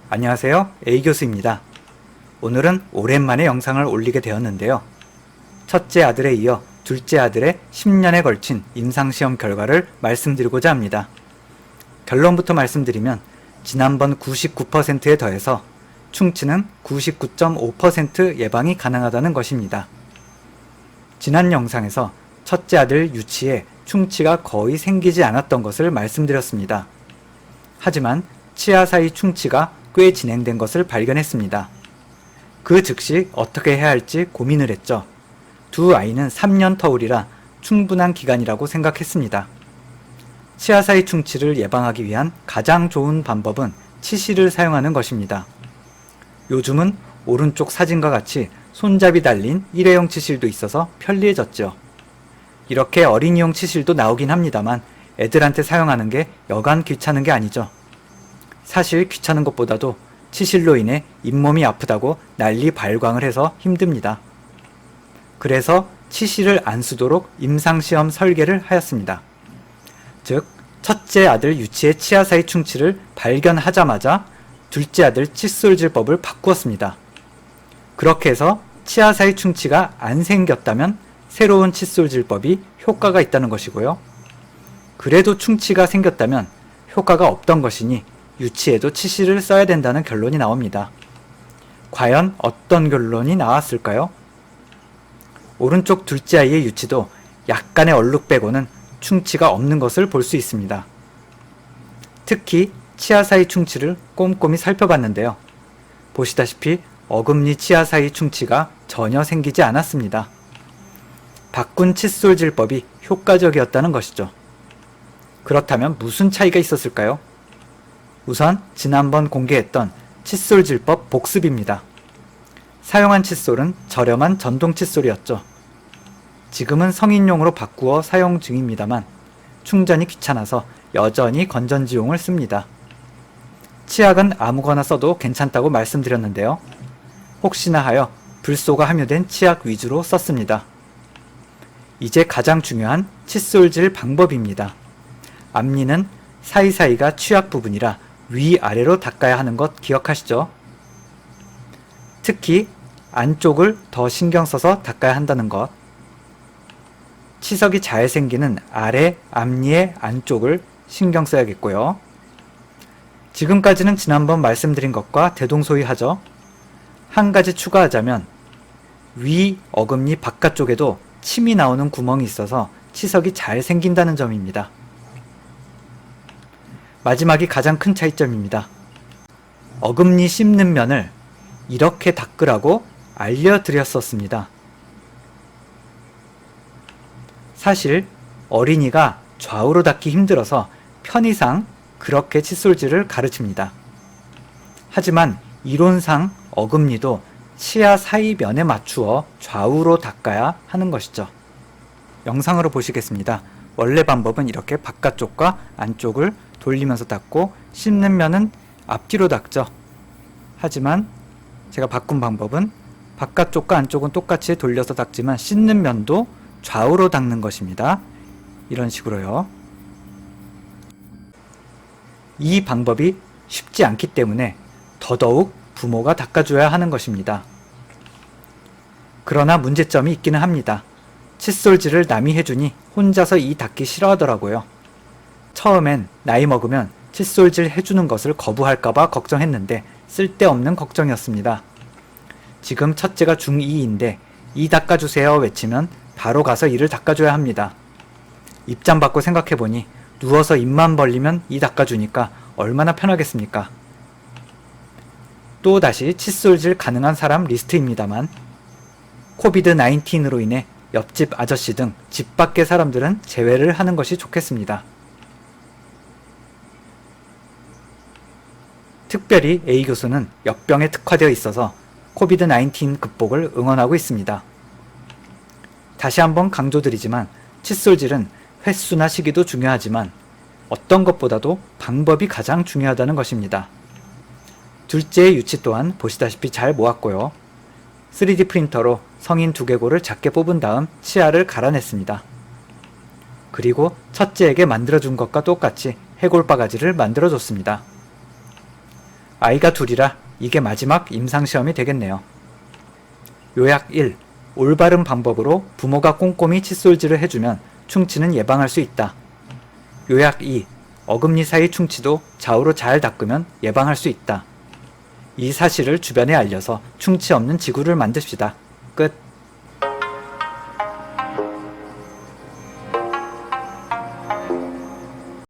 안녕하세요. A교수입니다. 오늘은 오랜만에 영상을 올리게 되었는데요. 첫째 아들에 이어 둘째 아들의 10년에 걸친 임상시험 결과를 말씀드리고자 합니다. 결론부터 말씀드리면 지난번 99%에 더해서 충치는 99.5% 예방이 가능하다는 것입니다. 지난 영상에서 첫째 아들 유치에 충치가 거의 생기지 않았던 것을 말씀드렸습니다. 하지만 치아 사이 충치가 꽤 진행된 것을 발견했습니다. 그 즉시 어떻게 해야 할지 고민을 했죠. 두 아이는 3년 터울이라 충분한 기간이라고 생각했습니다. 치아 사이 충치를 예방하기 위한 가장 좋은 방법은 치실을 사용하는 것입니다. 요즘은 오른쪽 사진과 같이 손잡이 달린 일회용 치실도 있어서 편리해졌죠. 이렇게 어린이용 치실도 나오긴 합니다만 애들한테 사용하는 게 여간 귀찮은 게 아니죠. 사실 귀찮은 것보다도 치실로 인해 잇몸이 아프다고 난리 발광을 해서 힘듭니다. 그래서 치실을 안 쓰도록 임상시험 설계를 하였습니다. 즉, 첫째 아들 유치의 치아 사이 충치를 발견하자마자 둘째 아들 칫솔질법을 바꾸었습니다. 그렇게 해서 치아 사이 충치가 안 생겼다면 새로운 칫솔질법이 효과가 있다는 것이고요. 그래도 충치가 생겼다면 효과가 없던 것이니 유치에도 치실을 써야 된다는 결론이 나옵니다. 과연 어떤 결론이 나왔을까요? 오른쪽 둘째 아이의 유치도 약간의 얼룩 빼고는 충치가 없는 것을 볼 수 있습니다. 특히 치아 사이 충치를 꼼꼼히 살펴봤는데요. 보시다시피 어금니 치아 사이 충치가 전혀 생기지 않았습니다. 바꾼 칫솔질법이 효과적이었다는 것이죠. 그렇다면 무슨 차이가 있었을까요? 우선 지난번 공개했던 칫솔질법 복습입니다. 사용한 칫솔은 저렴한 전동 칫솔이었죠. 지금은 성인용으로 바꾸어 사용 중입니다만 충전이 귀찮아서 여전히 건전지용을 씁니다. 치약은 아무거나 써도 괜찮다고 말씀드렸는데요. 혹시나 하여 불소가 함유된 치약 위주로 썼습니다. 이제 가장 중요한 칫솔질 방법입니다. 앞니는 사이사이가 취약 부분이라 위아래로 닦아야 하는 것 기억하시죠? 특히 안쪽을 더 신경 써서 닦아야 한다는 것. 치석이 잘 생기는 아래 앞니의 안쪽을 신경 써야겠고요. 지금까지는 지난번 말씀드린 것과 대동소이하죠. 한 가지 추가하자면 위 어금니 바깥쪽에도 침이 나오는 구멍이 있어서 치석이 잘 생긴다는 점입니다. 마지막이 가장 큰 차이점입니다. 어금니 씹는 면을 이렇게 닦으라고 알려드렸었습니다. 사실 어린이가 좌우로 닦기 힘들어서 편의상 그렇게 칫솔질을 가르칩니다. 하지만 이론상 어금니도 치아 사이 면에 맞추어 좌우로 닦아야 하는 것이죠. 영상으로 보시겠습니다. 원래 방법은 이렇게 바깥쪽과 안쪽을 돌리면서 닦고 씹는 면은 앞뒤로 닦죠. 하지만 제가 바꾼 방법은 바깥쪽과 안쪽은 똑같이 돌려서 닦지만 씹는 면도 좌우로 닦는 것입니다. 이런 식으로요. 이 방법이 쉽지 않기 때문에 더더욱 부모가 닦아줘야 하는 것입니다. 그러나 문제점이 있기는 합니다. 칫솔질을 남이 해주니 혼자서 이 닦기 싫어하더라고요. 처음엔 나이 먹으면 칫솔질 해주는 것을 거부할까봐 걱정했는데 쓸데없는 걱정이었습니다. 지금 첫째가 중2인데 이 닦아주세요 외치면 바로 가서 이를 닦아줘야 합니다. 입장 바꿔 생각해보니 누워서 입만 벌리면 이 닦아주니까 얼마나 편하겠습니까? 또다시 칫솔질 가능한 사람 리스트입니다만 코비드-19으로 인해 옆집 아저씨 등 집 밖의 사람들은 제외를 하는 것이 좋겠습니다. 특별히 A교수는 역병에 특화되어 있어서 코비드-19 극복을 응원하고 있습니다. 다시 한번 강조드리지만 칫솔질은 횟수나 시기도 중요하지만 어떤 것보다도 방법이 가장 중요하다는 것입니다. 둘째의 유치 또한 보시다시피 잘 모았고요. 3D 프린터로 성인 두개골을 작게 뽑은 다음 치아를 갈아냈습니다. 그리고 첫째에게 만들어준 것과 똑같이 해골 바가지를 만들어줬습니다. 아이가 둘이라 이게 마지막 임상시험이 되겠네요. 요약 1. 올바른 방법으로 부모가 꼼꼼히 칫솔질을 해주면 충치는 예방할 수 있다. 요약 2. 어금니 사이 충치도 좌우로 잘 닦으면 예방할 수 있다. 이 사실을 주변에 알려서 충치 없는 지구를 만듭시다. 끝.